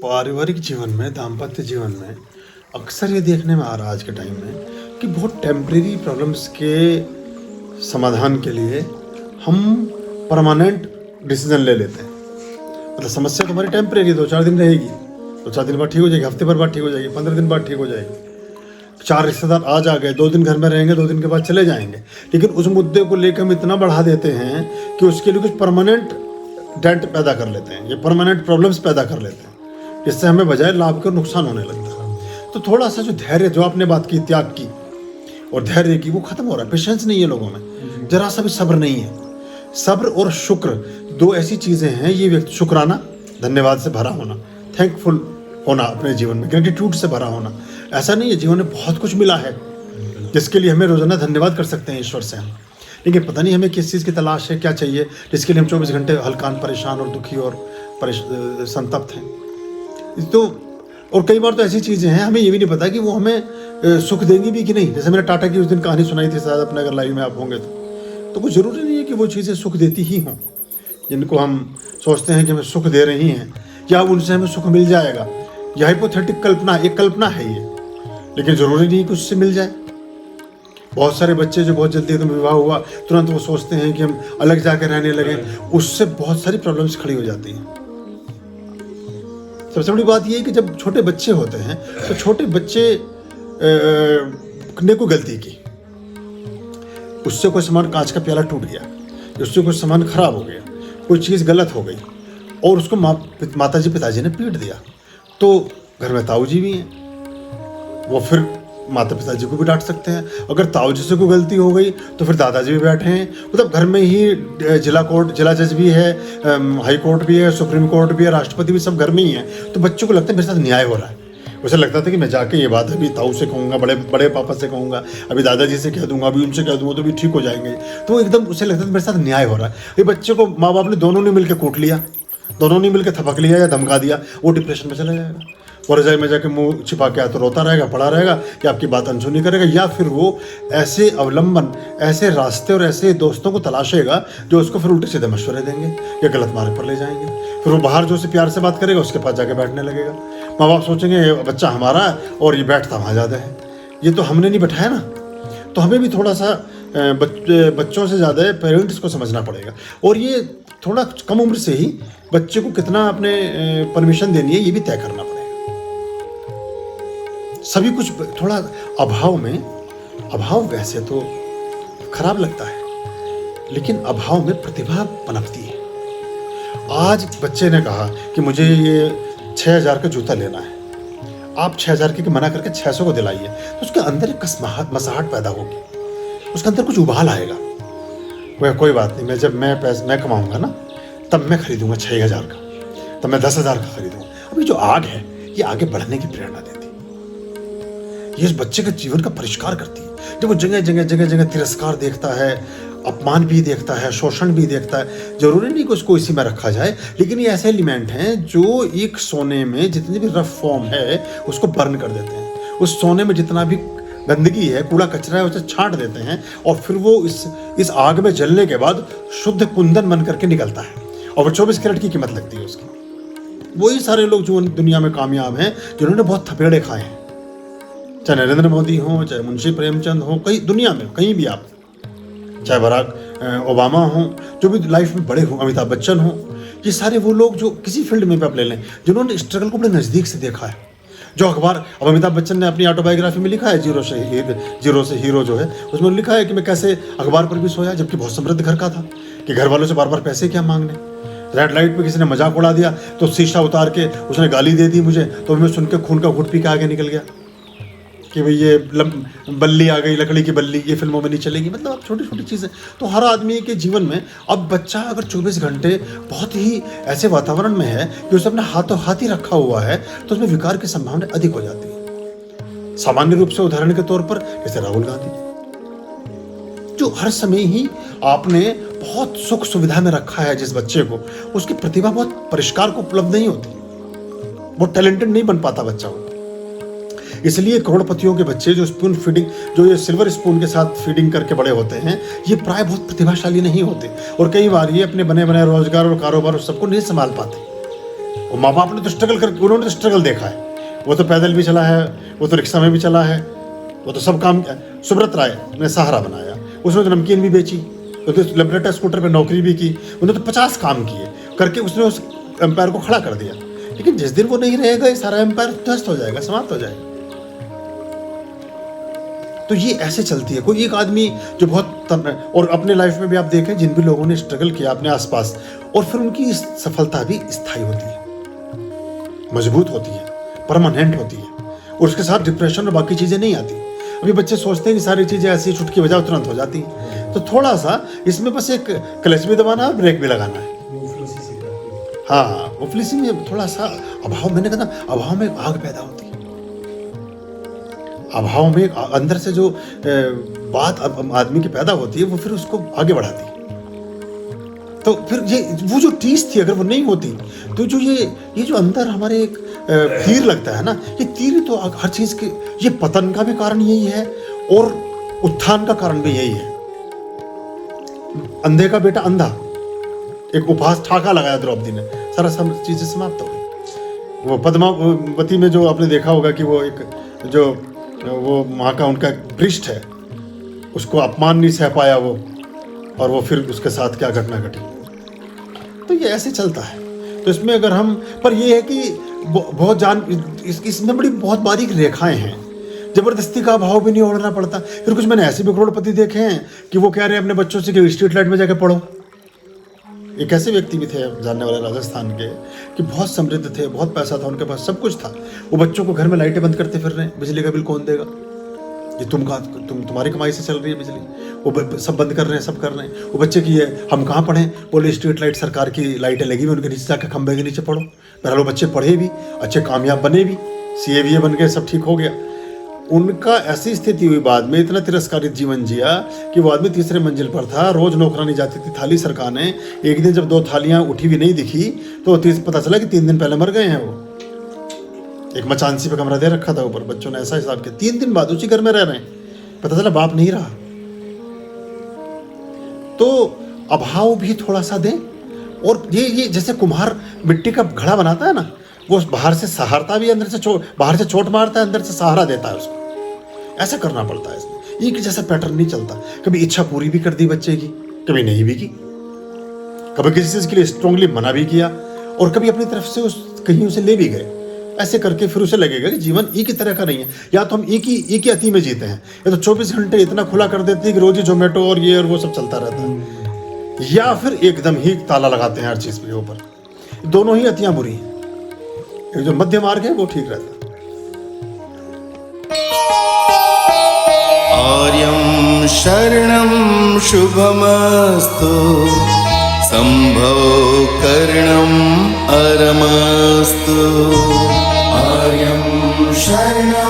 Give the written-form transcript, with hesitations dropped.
पारिवारिक जीवन में, दाम्पत्य जीवन में अक्सर ये देखने में आ रहा है आज के टाइम में कि बहुत टेम्परेरी प्रॉब्लम्स के समाधान के लिए हम परमानेंट डिसीजन ले लेते हैं। मतलब समस्या तुम्हारी टेम्परेरी 2-4 दिन रहेगी, 2-4 दिन बाद ठीक हो जाएगी, हफ्ते भर बाद ठीक हो जाएगी, 15 दिन बाद ठीक हो जाएगी। 4 रिश्तेदार आज आ गए, 2 दिन घर में रहेंगे, 2 दिन के बाद चले जाएंगे, लेकिन उस मुद्दे को लेकर हम इतना बढ़ा देते हैं कि उसके लिए कुछ परमानेंट डेंट पैदा कर लेते हैं, ये परमानेंट प्रॉब्लम्स पैदा कर लेते हैं, जिससे हमें बजाय लाभ का नुकसान होने लगता है। तो थोड़ा सा जो धैर्य, जो आपने बात की त्याग की और धैर्य की, वो खत्म हो रहा है। पेशेंस नहीं है लोगों में, जरा सा भी सब्र नहीं है। सब्र और शुक्र 2 ऐसी चीज़ें हैं, ये व्यक्ति शुक्राना, धन्यवाद से भरा होना, थैंकफुल होना अपने जीवन में, ग्रेटिट्यूड से भरा होना। ऐसा नहीं है, जीवन में बहुत कुछ मिला है जिसके लिए हमें रोजाना धन्यवाद कर सकते हैं ईश्वर से हम, लेकिन पता नहीं हमें किस चीज़ की तलाश है, क्या चाहिए, जिसके लिए हम 24 घंटे हल्कान, परेशान और दुखी और संतप्त हैं। तो और कई बार तो ऐसी चीज़ें हैं हमें ये भी नहीं पता कि वो हमें सुख देंगी भी कि नहीं। जैसे मैंने टाटा की उस दिन कहानी सुनाई थी, शायद अपने अगर लाइव में आप होंगे तो कुछ ज़रूरी नहीं है कि वो चीज़ें सुख देती ही हों जिनको हम सोचते हैं कि हमें सुख दे रही हैं, या उनसे हमें सुख मिल जाएगा। यह हाइपोथेटिक कल्पना, एक कल्पना है ये, लेकिन ज़रूरी नहीं कि उससे मिल जाए। बहुत सारे बच्चे जो बहुत जल्दी एकदम विवाह हुआ तुरंत वो सोचते हैं कि हम अलग जाकर रहने लगे, उससे बहुत सारी प्रॉब्लम्स खड़ी हो जाती हैं। सबसे बड़ी बात ये है कि जब छोटे बच्चे होते हैं तो छोटे बच्चे ने कोई गलती की, उससे कोई सामान, कांच का प्याला टूट गया, उससे कोई सामान खराब हो गया, कोई चीज़ गलत हो गई और उसको माताजी पिताजी ने पीट दिया, तो घर में ताऊ जी भी हैं, वो फिर माता पिताजी को भी डांट सकते हैं। अगर ताऊ जी से कोई गलती हो गई तो फिर दादाजी भी बैठे हैं। मतलब घर में ही जिला जज भी है, हाई कोर्ट भी है, सुप्रीम कोर्ट भी है, राष्ट्रपति भी, सब घर में ही है। तो बच्चों को लगता है मेरे साथ न्याय हो रहा है। उसे लगता था कि मैं जाके ये बात अभी ताऊ से कहूँगा, बड़े पापा से कहूँगा, अभी दादाजी से कह दूंगा, अभी उनसे कह दूंगा तो भी ठीक हो जाएंगे। तो एकदम उसे लगता था मेरे साथ न्याय हो रहा है। ये बच्चे को माँ बाप ने दोनों ने मिलकर कूट लिया, दोनों ने मिलकर थपक लिया या धमका दिया, वो डिप्रेशन में चला जाएगा और रजाई में जाके मुंह छिपा के तो रोता रहेगा, पड़ा रहेगा, या आपकी बात अनसुनी करेगा, या फिर वो ऐसे अवलंबन, ऐसे रास्ते और ऐसे दोस्तों को तलाशेगा जो उसको फिर उल्टे सीधे मशवरे देंगे या गलत मार्ग पर ले जाएंगे। फिर वो बाहर जो उसे प्यार से बात करेगा उसके पास जाके बैठने लगेगा। माँ बाप सोचेंगे ये बच्चा हमारा है और ये बैठता वहाँ ज़्यादा है, ये तो हमने नहीं बैठाया ना। तो हमें भी थोड़ा सा बच्चों से ज़्यादा पेरेंट्स को समझना पड़ेगा, और ये थोड़ा कम उम्र से ही बच्चे को कितना अपने परमिशन देनी है ये भी तय करना पड़ेगा। सभी कुछ थोड़ा अभाव वैसे तो खराब लगता है, लेकिन अभाव में प्रतिभा पनपती है। आज बच्चे ने कहा कि मुझे ये 6000 का जूता लेना है, आप 6000 के मना करके 600 को दिलाइए, तो उसके अंदर एक मसाहट पैदा होगी, उसके अंदर कुछ उबाल आएगा। वह कोई बात नहीं, मैं कमाऊंगा ना, तब मैं खरीदूंगा 6000 का, तब मैं 10,000 का खरीदूंगा। अभी जो आग है ये आगे बढ़ने की प्रेरणा देती है, ये इस बच्चे के जीवन का परिष्कार करती है। जब वो जगह तिरस्कार देखता है, अपमान भी देखता है, शोषण भी देखता है, जरूरी नहीं कि उसको इसी में रखा जाए, लेकिन ये ऐसे एलिमेंट हैं जो एक सोने में जितनी भी रफ फॉर्म है उसको बर्न कर देते हैं। उस सोने में जितना भी गंदगी है, कूड़ा कचरा है, उसे छांट देते हैं, और फिर वो इस आग में जलने के बाद शुद्ध कुंदन बन करके निकलता है, और वो 24 कैरेट की कीमत लगती है उसकी। वही सारे लोग जो दुनिया में कामयाब हैं, जिन्होंने बहुत थपेड़े खाए हैं, चाहे नरेंद्र मोदी हो, चाहे मुंशी प्रेमचंद हो, कहीं दुनिया में कहीं भी आप, चाहे बराक ओबामा हो, जो भी लाइफ में बड़े हो, अमिताभ बच्चन हो, ये सारे वो लोग जो किसी फील्ड में भी आप ले लें, जिन्होंने स्ट्रगल को बड़े नज़दीक से देखा है। जो अखबार, अब अमिताभ बच्चन ने अपनी ऑटोबायोग्राफी में लिखा है, जीरो से हीरो जो है, उसमें लिखा है कि मैं कैसे अखबार पर भी सोया, जबकि बहुत समृद्ध घर का था, कि घर वालों से बार बार पैसे क्या मांगने। रेड लाइट पे किसी ने मजाक उड़ा दिया तो शीशा उतार के उसने गाली दे दी मुझे, तो मैं सुन के खून का घुट पी के आगे निकल गया कि भाई ये बल्ली आ गई, लकड़ी की बल्ली, ये फिल्मों में नहीं चलेगी। मतलब अब छोटी छोटी चीज़ें तो हर आदमी के जीवन में। अब बच्चा अगर 24 घंटे बहुत ही ऐसे वातावरण में है कि उसे अपने हाथों हाथ ही रखा हुआ है, तो उसमें विकार की संभावना अधिक हो जाती है। सामान्य रूप से उदाहरण के तौर पर जैसे राहुल गांधी, जो हर समय ही आपने बहुत सुख सुविधा में रखा है जिस बच्चे को, उसकी प्रतिभा बहुत परिष्कार को उपलब्ध नहीं होती, बहुत टैलेंटेड नहीं बन पाता बच्चा वो। इसलिए करोड़पतियों के बच्चे जो स्पून फीडिंग, जो ये सिल्वर स्पून के साथ फीडिंग करके बड़े होते हैं, ये प्राय बहुत प्रतिभाशाली नहीं होते, और कई बार ये अपने बने बनाए रोजगार और कारोबार और सबको नहीं संभाल पाते। और माँ बाप ने तो स्ट्रगल कर, उन्होंने तो स्ट्रगल देखा है। वो तो पैदल भी चला है, वो तो रिक्शा में भी चला है, वो तो सब काम। सुब्रत राय ने सहारा बनाया, उसने तो नमकीन भी बेची, वो तो लिबरेटर स्कूटर पे नौकरी भी की, उन्होंने तो 50 काम किए करके उसने उस एम्पायर को खड़ा कर दिया। लेकिन जिस दिन वो नहीं रहेगा ये सारा एम्पायर ध्वस्त हो जाएगा, समाप्त हो जाएगा। तो ये ऐसे चलती है। कोई एक आदमी जो बहुत, और अपने लाइफ में भी आप देखें जिन भी लोगों ने स्ट्रगल किया अपने आसपास, और फिर उनकी सफलता भी स्थायी होती है, मजबूत होती है, परमानेंट होती है, और उसके साथ डिप्रेशन और बाकी चीजें नहीं आती। अभी बच्चे सोचते हैं कि सारी चीजें ऐसी चुटकी बजाओ तुरंत हो जाती हैं। तो थोड़ा सा इसमें बस एक क्लच भी दबाना है, ब्रेक भी लगाना है। हाँ, मुफलिसी में थोड़ा सा अभाव, मैंने कहा ना, अभाव में आग पैदा होती है। अभाव में अंदर से जो बात आदमी की पैदा होती है वो फिर उसको आगे बढ़ाती है। तो फिर ये वो जो टीस थी, अगर वो नहीं होती तो जो ये जो अंदर हमारे एक तीर लगता है ना, ये तीर तो हर चीज के, ये पतन का भी कारण यही है और उत्थान का कारण भी यही है। अंधे का बेटा अंधा, एक उपहास ठाका लगाया द्रौपदी ने, सारा सब चीजें समाप्त हो गई। वो पद्मावती में जो आपने देखा होगा कि वो एक जो वो वहाँ का उनका पृष्ठ है, उसको अपमान नहीं सह पाया वो, और वो फिर उसके साथ क्या घटना घटी। तो ये ऐसे चलता है। तो इसमें अगर हम, पर ये है कि बहुत इसमें बड़ी बहुत बारीक रेखाएं हैं। जबरदस्ती का भाव भी नहीं ओढ़ना पड़ता। फिर कुछ मैंने ऐसे भी करोड़पति देखे हैं कि वो कह रहे हैं अपने बच्चों से कि स्ट्रीट लाइट में जाकर पढ़ो। एक ऐसे व्यक्ति भी थे जानने वाले राजस्थान के कि बहुत समृद्ध थे, बहुत पैसा था उनके पास, सब कुछ था। वो बच्चों को घर में लाइटें बंद करते फिर रहे हैं, बिजली का बिल कौन देगा, ये तुम्हारी कमाई से चल रही है बिजली, वो सब बंद कर रहे हैं, सब कर रहे हैं। वो बच्चे की है, हम कहाँ पढ़ें, बोले स्ट्रीट लाइट सरकार की लाइटें लगी हुई, उनके नीचे जाकर खंबे के नीचे पढ़ो। बहरहाल वो बच्चे पढ़े भी, अच्छे कामयाब बने भी, CA बन गए, सब ठीक हो गया। उनका ऐसी स्थिति हुई बाद में, इतना तिरस्कारित जीवन जिया कि वो आदमी तीसरे मंजिल पर था, रोज नौकरानी जाती थी थाली सरकाने। एक दिन जब 2 थालियां उठी हुई नहीं दिखी तो पता चला कि 3 दिन पहले मर गए हैं वो। एक मचानसी पे कमरा दे रखा था ऊपर, बच्चों ने ऐसा हिसाब किया, 3 दिन बाद उसी घर में रह रहे हैं, पता चला बाप नहीं रहा। तो अभाव भी थोड़ा सा दें। और ये जैसे कुम्हार मिट्टी का घड़ा बनाता है ना, वो बाहर से सहारता भी, अंदर से बाहर से चोट मारता है, अंदर से सहारा देता है उसको। ऐसा करना पड़ता है इसमें। एक जैसा पैटर्न नहीं चलता। कभी इच्छा पूरी भी कर दी बच्चे की, कभी नहीं भी की, कभी किसी चीज के लिए स्ट्रांगली मना भी किया, और कभी अपनी तरफ से कहीं उसे ले भी गए। ऐसे करके फिर उसे लगेगा कि जीवन एक ही तरह का नहीं है। या तो हम एक ही अति में जीते हैं, या तो 24 घंटे इतना खुला कर देते हैं कि रोज ही जोमेटो और ये और वो सब चलता रहता है, या फिर एकदम ही ताला लगाते हैं हर चीज के ऊपर। दोनों ही अतियां बुरी हैं। एक जो मध्य मार्ग है वो ठीक रहता है। आर्यं शरणं शुभमस्तु, संभव करणं अरमस्तु। आर्यं शरणं